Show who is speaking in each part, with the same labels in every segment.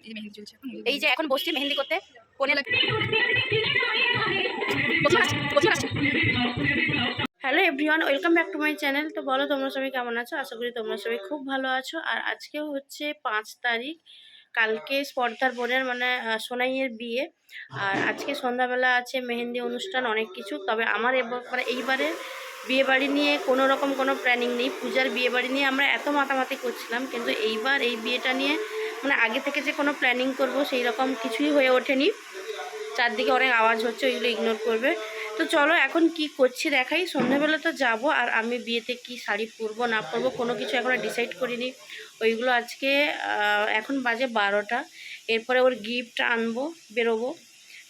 Speaker 1: এই মেহেন্দি চলছে এখন
Speaker 2: এই যে এখন বসছি মেহেন্দি করতে কোনে hello everyone, welcome back to my channel. তো বলো তোমরা সবাই কেমন আছো? আশা করি তোমরা সবাই খুব ভালো আছো। আর আজকে হচ্ছে 5 তারিখ, কালকে স্পর্ধার বোনের মানে সোনাইয়ের বিয়ে। আর আজকে সন্ধ্যাবেলা আছে মেহেন্দি অনুষ্ঠান, অনেক কিছু। তবে আমার মানে এইবারে বিয়ে বাড়ি নিয়ে কোনো রকম কোনো প্ল্যানিং নেই। পূজার বিয়ে বাড়ি নিয়ে আমরা এত মাতামাতি করছিলাম, কিন্তু এইবার এই বিয়েটা নিয়ে মানে আগে থেকে যে কোনো প্ল্যানিং করব সেই রকম কিছুই হয়ে ওঠেনি। চারদিকে অনেক আওয়াজ হচ্ছে, ওইগুলো ইগনোর করবে। তো চলো এখন কি করছি দেখাই। সন্ধ্যাবেলা তো যাব, আর আমি বিয়েতে কি শাড়ি পরবো না পরবো কোনো কিছু এখনো ডিসাইড করিনি। ওইগুলো আজকে এখন বাজে 12টা, এরপরে ওর গিফট আনবো, বেরোবো।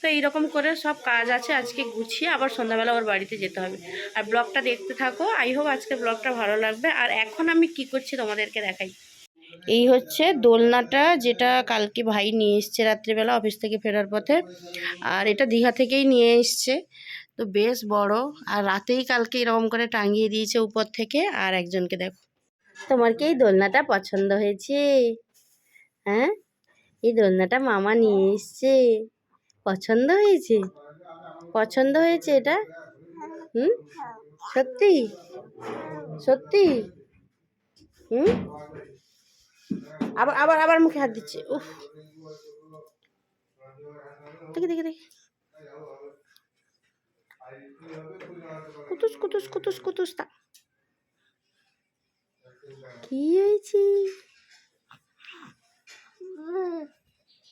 Speaker 2: তো এইরকম করে সব কাজ আছে আজকে গুছিয়ে, আবার সন্ধ্যাবেলা ওর বাড়িতে যেতে হবে। আর ব্লগটা দেখতে থাকো, আই হোপ আজকে ব্লগটা ভালো লাগবে। আর এখন আমি কি করছি তোমাদেরকে দেখাই। এই হচ্ছে দোলনাটা, যেটা কালকে ভাই নিয়ে এসছে রাত্রিবেলা অফিস থেকে ফেরার পথে। আর এটা দীঘা থেকেই নিয়ে এসছে, তো বেশ বড়। আর রাতেই কালকে এরকম করে টাঙিয়ে দিয়েছে উপর থেকে। আর একজনকে দেখো, তোমার কি এই দোলনাটা পছন্দ হয়েছে? হ্যাঁ, এই দোলনাটা মামা নিয়ে এসছে, পছন্দ হয়েছে? পছন্দ হয়েছে এটা? হুম, সত্যি সত্যি? হুম, আবার আবার আবার মুখে হাত দিচ্ছে। উফ, দেখি দেখি দেখি, কুতুস কুতুস কুতুস কুতুস তা কি হয়েছে?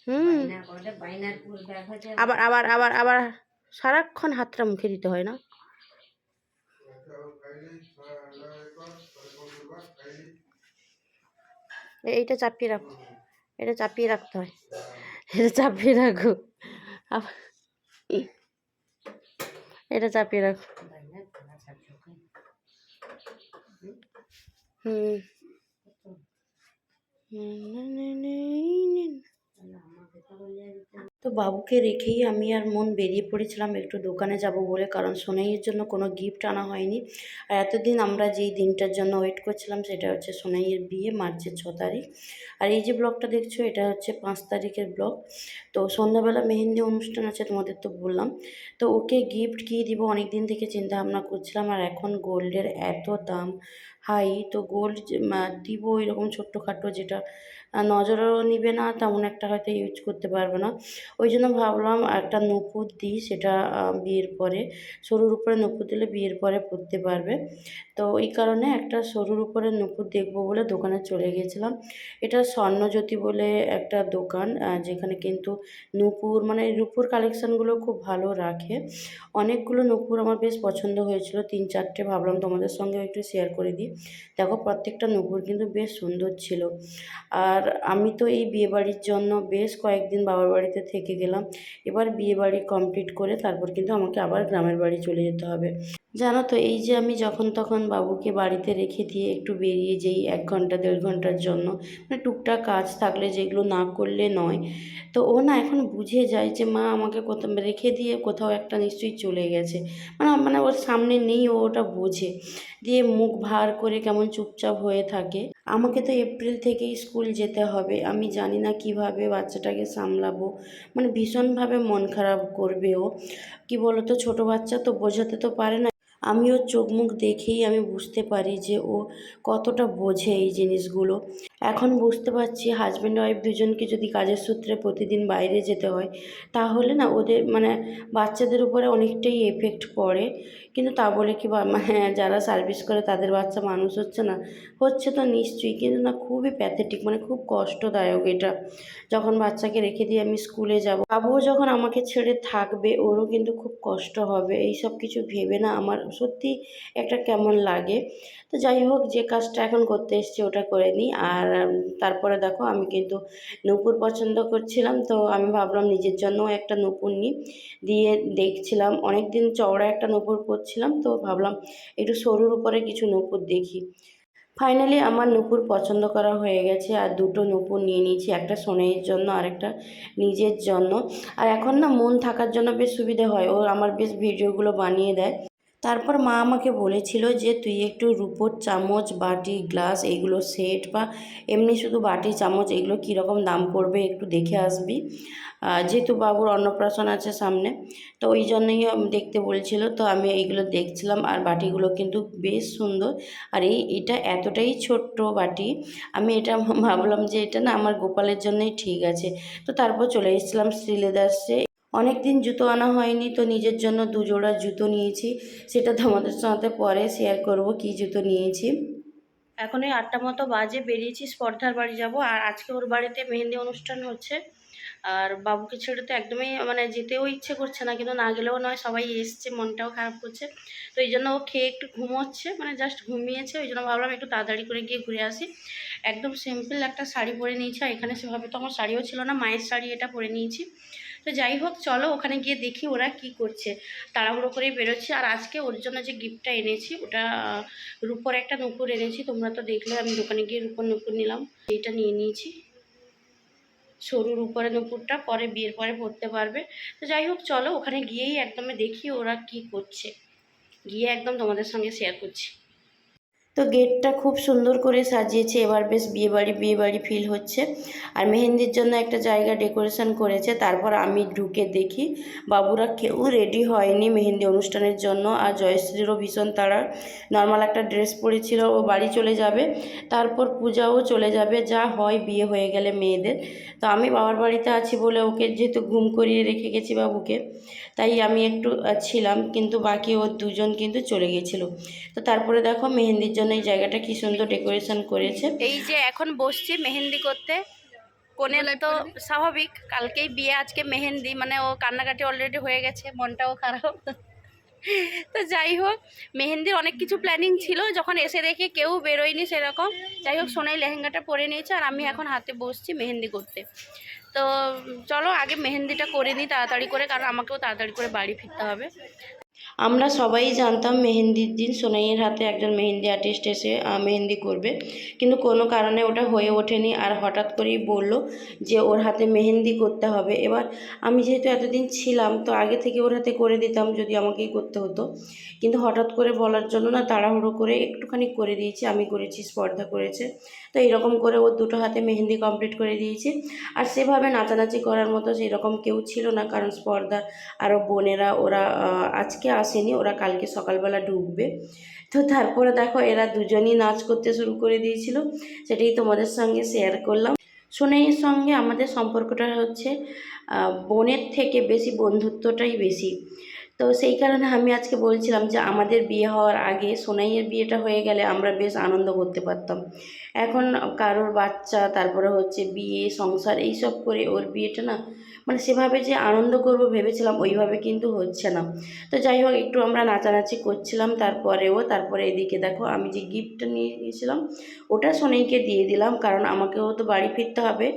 Speaker 2: হুম, আবার আবার আবার আবার সারাক্ষণ হাতটা মুখে দিতে হয় না? এইটা চাপিয়ে রাখো, এটা চাপিয়ে রাখতে হয়, এটা চাপিয়ে রাখো। আবার এটা চাপিয়ে রাখো। হুম, তো বাবুকে রেখেই আমি আর মন বেরিয়ে পড়েছিলাম একটু দোকানে যাব বলে, কারণ সোনাইয়ের জন্য কোনো গিফট আনা হয়নি। আর এতদিন আমরা যেই দিনটার জন্য ওয়েট করছিলাম সেটা হচ্ছে সোনাইয়ের বিয়ে, মার্চের 6 তারিখ। আর এই যে ব্লগটা দেখছো এটা হচ্ছে 5 তারিখের ব্লগ। তো সন্ধ্যাবেলা মেহেন্দি অনুষ্ঠান আছে, তোমাদের তো বললাম। তো ওকে গিফট কী দিব অনেক দিন থেকে চিন্তা ভাবনা করছিলাম। আর এখন গোল্ডের এত দাম হাই, তো গোল্ড দিব এরকম ছোট্টখাটো যেটা নজরও নিবে না, তেমন একটা হয়তো ইউজ করতে পারবে না। ওই জন্য ভাবলাম একটা নূপুর দিই, সেটা বিয়ের পরে সরুর উপরে নূপুর দিলে বিয়ের পরে পরতে পারবে। তো এই কারণে একটা সরুর উপরে নূপুর দেখবো বলে দোকানে চলে গিয়েছিলাম। এটা স্বর্ণজ্যোতি বলে একটা দোকান, যেখানে কিন্তু নূপুর মানে রূপুর কালেকশানগুলো খুব ভালো রাখে। অনেকগুলো নূপুর আমার বেশ পছন্দ হয়েছিল, 3-4টে, ভাবলাম তোমাদের সঙ্গেও একটু শেয়ার করে দিই। দেখো প্রত্যেকটা নূপুর কিন্তু বেশ সুন্দর ছিল। আর আমি তো এই বিয়েবাড়ির জন্য বেশ কয়েকদিন বাবার বাড়িতে থেকে গেলাম। এবার বিয়েবাড়ি কমপ্লিট করে তারপর কিন্তু আমাকে আবার গ্রামের বাড়ি চলে যেতে হবে। জানো তো, এই যে আমি যখন তখন বাবুকে বাড়িতে রেখে দিয়ে একটু বেরিয়ে যাই 1 ঘন্টা 1.5 ঘন্টার জন্য, মানে টুকটাক কাজ থাকলে যেগুলো না করলে নয়। তো ও না এখন বুঝে যায় যে মা আমাকে কোথাও রেখে দিয়ে কোথাও একটা নিশ্চয়ই চলে গেছে। মানে ওর সামনে নেই, ও ওটা বোঝে। দিয়ে মুখ ভার করে কেমন চুপচাপ হয়ে থাকে। আমাকে তো এপ্রিল থেকেই স্কুল যেতে হবে, আমি জানি না কিভাবে বাচ্চাটাকে সামলাবো। মানে ভীষণভাবে মন খারাপ করবে ও। কি বলতো, ছোট বাচ্চা তো, বোঝাতে তো পারে না। আমি ওর চোখ মুখ দেখেই আমি বুঝতে পারি যে ও কতটা বোঝে এই জিনিসগুলো। এখন বুঝতে পারছি হাজব্যান্ড ওয়াইফ দুজনকে যদি কাজের সূত্রে প্রতিদিন বাইরে যেতে হয়, তাহলে না ওদের মানে বাচ্চাদের উপরে অনেকটাই এফেক্ট পড়ে। কিন্তু তা বলে কি মানে যারা সার্ভিস করে তাদের বাচ্চা মানুষ হচ্ছে না? হচ্ছে তো নিশ্চয়ই, কিন্তু না খুবই প্যাথেটিক, মানে খুব কষ্টদায়ক এটা। যখন বাচ্চাকে রেখে দিয়ে আমি স্কুলে যাব, বাবুও যখন আমাকে ছেড়ে থাকবে, ওরও কিন্তু খুব কষ্ট হবে। এই সব কিছু ভেবে না আমার সত্যি একটা কেমন লাগে। তো যাই হোক, যে কাজটা এখন করতে এসেছি ওটা করে নিই। আর তারপরে দেখো আমি কিন্তু নূপুর পছন্দ করছিলাম, তো আমি ভাবলাম নিজের জন্যও একটা নূপুর নিই। দিয়ে দেখছিলাম অনেক দিন চওড়া একটা নূপুর পরছিলাম, তো ভাবলাম একটু সরুর উপরে কিছু নূপুর দেখি। ফাইনালি আমার নূপুর পছন্দ করা হয়ে গেছে, আর দুটো নূপুর নিয়ে নিয়েছি, একটা সোনাইয়ের জন্য আর একটা নিজের জন্য। আর এখন না মন থাকার জন্য বেশ সুবিধে হয়, ও আমার বেশ ভিডিওগুলো বানিয়ে দেয়। তারপর মা আমাকে বলেছিল যে তুই একটু রূপোর চামচ, বাটি, গ্লাস এইগুলো সেট বা এমনি শুধু বাটি চামচ এগুলো কীরকম দাম পড়বে একটু দেখে আসবি, যেহেতু বাবুর অন্নপ্রাশন আছে সামনে, তো ওই জন্যই দেখতে বলছিল। তো আমি এইগুলো দেখছিলাম, আর বাটিগুলো কিন্তু বেশ সুন্দর। আর এটা এতটাই ছোট্ট বাটি, আমি এটা ভাবলাম যে এটা না আমার গোপালের জন্যই ঠিক আছে। তো তারপর চলে এসেছিলাম শ্রীলেদার্সে। অনেক দিন জুতো আনা হয়নি, তো নিজের জন্য 2 জোড়া জুতো নিয়েছি। সেটা তোমাদের সাথে পরে শেয়ার করব কি জুতো নিয়েছি। এখন এই 8টা মতো বাজে, বেরিয়েছি স্পর্ধার বাড়ি যাব। আর আজকে ওর বাড়িতে মেহেন্দি অনুষ্ঠান হচ্ছে। আর বাবুকে ছেড়ে তো একদমই মানে যেতেও ইচ্ছে করছে না, কিন্তু না গেলেও নয়, সবাই এসছে, মনটাও খারাপ করছে। তো এই জন্য ও খেয়ে একটু ঘুমোচ্ছে, মানে জাস্ট ঘুমিয়েছে। ওই জন্য ভাবলাম একটু তাড়াতাড়ি করে গিয়ে ঘুরে আসি। একদম সিম্পল একটা শাড়ি পরে নিয়েছি, আর এখানে সেভাবে তো আমার শাড়িও ছিল না, মায়ের শাড়ি এটা পরে নিয়েছি। তো যাই হোক, চলো ওখানে গিয়ে দেখি ওরা কি করছে। তাড়াহুড়ো করেই বেরোচ্ছি। আর আজকে ওর জন্য যে গিফটটা এনেছি, ওটা রূপোর একটা নুপুর এনেছি। তোমরা তো দেখলে আমি দোকানে গিয়ে রূপোর নুপুর নিলাম, এইটা নিয়ে নিয়েছি। সরুর উপরে নুপুরটা পরে বিয়ের পরে পরতে পারবে। তো যাই হোক, চলো ওখানে গিয়েই একদমে দেখি ওরা কি করছে, গিয়ে একদম তোমাদের সঙ্গে শেয়ার করছি। তো গেটটা খুব সুন্দর করে সাজিয়েছে, এবার বেশ বিয়েবাড়ি ফিল হচ্ছে। আর মেহেন্দির জন্য একটা জায়গা ডেকোরেশন করেছে। তারপর আমি ঢুকে দেখি বাবুরা কেউ রেডি হয়নি মেহেন্দি অনুষ্ঠানের জন্য। আর জয়শ্রীরও ভীষণ তাড়া, নর্মাল একটা ড্রেস পরেছিল, ও বাড়ি চলে যাবে, তারপর পূজাও চলে যাবে, যা হয় বিয়ে হয়ে গেলে মেয়েদের। তো আমি বাবার বাড়িতে আছি বলে ওকে যেহেতু ঘুম করিয়ে রেখে গেছি বাবুকে, তাই আমি একটু ছিলাম, কিন্তু বাকি ওর দুজন কিন্তু চলে গেছিলো। তো তারপরে দেখো মেহেন্দির জন্য এই জায়গাটা কি সুন্দর ডেকোরেশন করেছে। এই যে এখন বসছি মেহেন্দি করতে। কোনের তো স্বাভাবিক, কালকেই বিয়ে, আজকে মেহেন্দি, মানে ও কান্নাকাটি অলরেডি হয়ে গেছে, মনটাও খারাপ। তো যাই হোক, মেহেন্দির অনেক কিছু প্ল্যানিং ছিল, যখন এসে দেখি কেউ বেরোয়নি সেরকম। যাই হোক, সোনাই লেহেঙ্গাটা পরে নিয়েছে, আর আমি এখন হাতে বসছি মেহেন্দি করতে। তো চলো আগে মেহেন্দিটা করে নিই তাড়াতাড়ি করে, কারণ আমাকেও তাড়াতাড়ি করে বাড়ি ফিরতে হবে। আমরা সবাই জানতাম মেহেন্দির দিন সোনাইয়ের হাতে একজন মেহেন্দি আর্টিস্ট এসে মেহেন্দি করবে, কিন্তু কোনো কারণে ওটা হয়ে ওঠেনি। আর হঠাৎ করেই বলল যে ওর হাতে মেহেন্দি করতে হবে। এবার আমি যেহেতু এতদিন ছিলাম, তো আগে থেকে ওর হাতে করে দিতাম যদি আমাকেই করতে হতো, কিন্তু হঠাৎ করে বলার জন্য না তাড়াহুড়ো করে একটুখানি করে দিয়েছি। আমি করেছি, স্পর্ধা করেছে। তো এইরকম করে ওর দুটো হাতে মেহেন্দি কমপ্লিট করে দিয়েছি। আর সেভাবে নাচানাচি করার মতো সেরকম কেউ ছিল না, কারণ স্পর্ধা আরও বোনেরা ওরা আজকে আসেনি, ওরা কালকে সকালবেলা ঢুকবে। তো তারপরে দেখো এরা দুজনই নাচ করতে শুরু করে দিয়েছিল, সেটাই তোমাদের সঙ্গে শেয়ার করলাম। সোনাইয়ের সঙ্গে আমাদের সম্পর্কটা হচ্ছে বোনের থেকে বেশি বন্ধুত্বটাই বেশি। তো সেই কারণে আমি আজকে বলছিলাম যে আমাদের বিয়ে হওয়ার আগে সোনাইয়ের বিয়েটা হয়ে গেলে আমরা বেশ আনন্দ করতে পারতাম। এখন কারোর বাচ্চা, তারপরে হচ্ছে বিয়ে সংসার এইসব করে ওর বিয়েটা না, মানে সেভাবে যে আনন্দ করব ভেবেছিলাম ওইভাবে কিন্তু হচ্ছে না। তো যাই হোক, একটু আমরা নাচানাচি করছিলাম। তারপরে এদিকে দেখো আমি যে গিফটটা নিয়ে গিয়েছিলাম ওটা সোনাইকে দিয়ে দিলাম, কারণ আমাকেও তো বাড়ি ফিরতে হবে।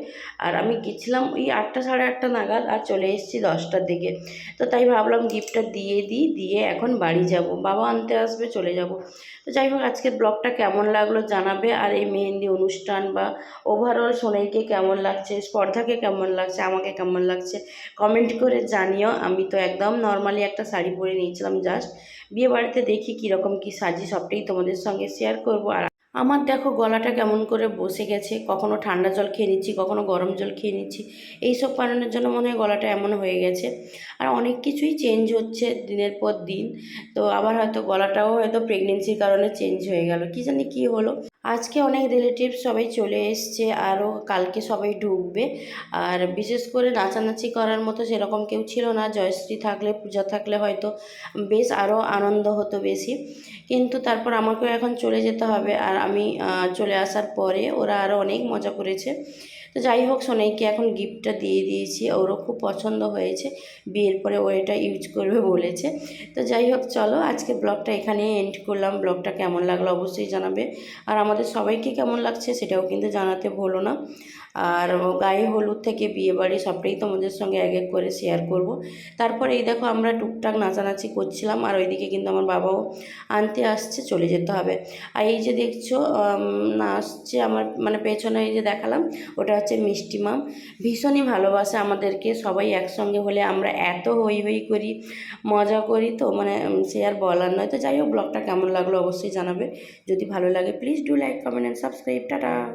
Speaker 2: আর আমি গেছিলাম ওই 8টা সাড়ে 8টা নাগাদ, আর চলে এসেছি 10টার দিকে। তো তাই ভাবলাম গিফটটা দিয়ে এখন বাড়ি যাব, বাবা আনতে আসবে, চলে যাব। তো যাই হোক, আজকের ব্লগটা কেমন লাগলো জানাবে। আর এই মেহেন্দি অনুষ্ঠান বা ওভারঅল সোনাইকে কেমন লাগছে, স্পর্ধাকে কেমন লাগছে, আমাকে কেমন লাগছে কমেন্ট করে জানিও। আমি তো একদম নর্মালি একটা শাড়ি পরে নিয়েছিলাম, জাস্ট বিয়ে বাড়িতে দেখি কীরকম কী সাজি সবটাই তোমাদের সঙ্গে শেয়ার করব। আর আমার দেখো গলাটা কেমন করে বসে গেছে, কখনো ঠান্ডা জল খেয়ে নিচ্ছি, কখনো গরম জল খেয়ে নিচ্ছি, এইসব কারণের জন্য মনে হয় গলাটা এমন হয়ে গেছে। আর অনেক কিছুই চেঞ্জ হচ্ছে দিনের পর দিন, তো আবার হয়তো গলাটাও হয়তো প্রেগনেন্সির কারণে চেঞ্জ হয়ে গেল, কি জানি কী হলো। আজকে অনেক রিলেটিভ সবাই চলে এসছে, আরও কালকে সবাই ঢুকবে। আর বিশেষ করে নাচানাচি করার মতো সেরকম কেউ ছিল না। জয়শ্রী থাকলে, পূজা থাকলে হয়তো বেশ আরও আনন্দ হতো বেশি, কিন্তু তারপর আমাকেও এখন চলে যেতে হবে। আর আমি চলে আসার পরে ওরা আরও অনেক মজা করেছে। তো যাই হোক, সোনাইকে এখন গিফটটা দিয়ে দিয়েছি, ওরও খুব পছন্দ হয়েছে, বিয়ের পরে ও এটা ইউজ করবে বলেছে। তো যাই হোক, চলো আজকে ব্লগটা এখানে এন্ড করলাম। ব্লগটা কেমন লাগলো অবশ্যই জানাবে, আর আমাদের সবাইকে কেমন লাগছে সেটাও কিন্তু জানাতে ভুলো না। আর গায়ে হলুদ থেকে বিয়েবাড়ি সবটাই তোমাদের সঙ্গে এক এক করে শেয়ার করব। তারপর এই দেখো আমরা টুকটাক নাচানাচি করছিলাম, আর ওইদিকে কিন্তু আমার বাবাও আনতে আসছে, চলে যেতে হবে। আর এই যে দেখছো না আসছে আমার মানে পেছনে, এই যে দেখালাম ওটা হচ্ছে মিষ্টি মাম, ভীষণই ভালোবাসে আমাদেরকে। সবাই একসঙ্গে হলে আমরা এত হই হই করি, মজা করি, তো মানে সে আর বলার নয়। তো যাই হোক, ব্লগটা কেমন লাগলো অবশ্যই জানাবে। যদি ভালো লাগে please do like, comment and subscribe. Tata.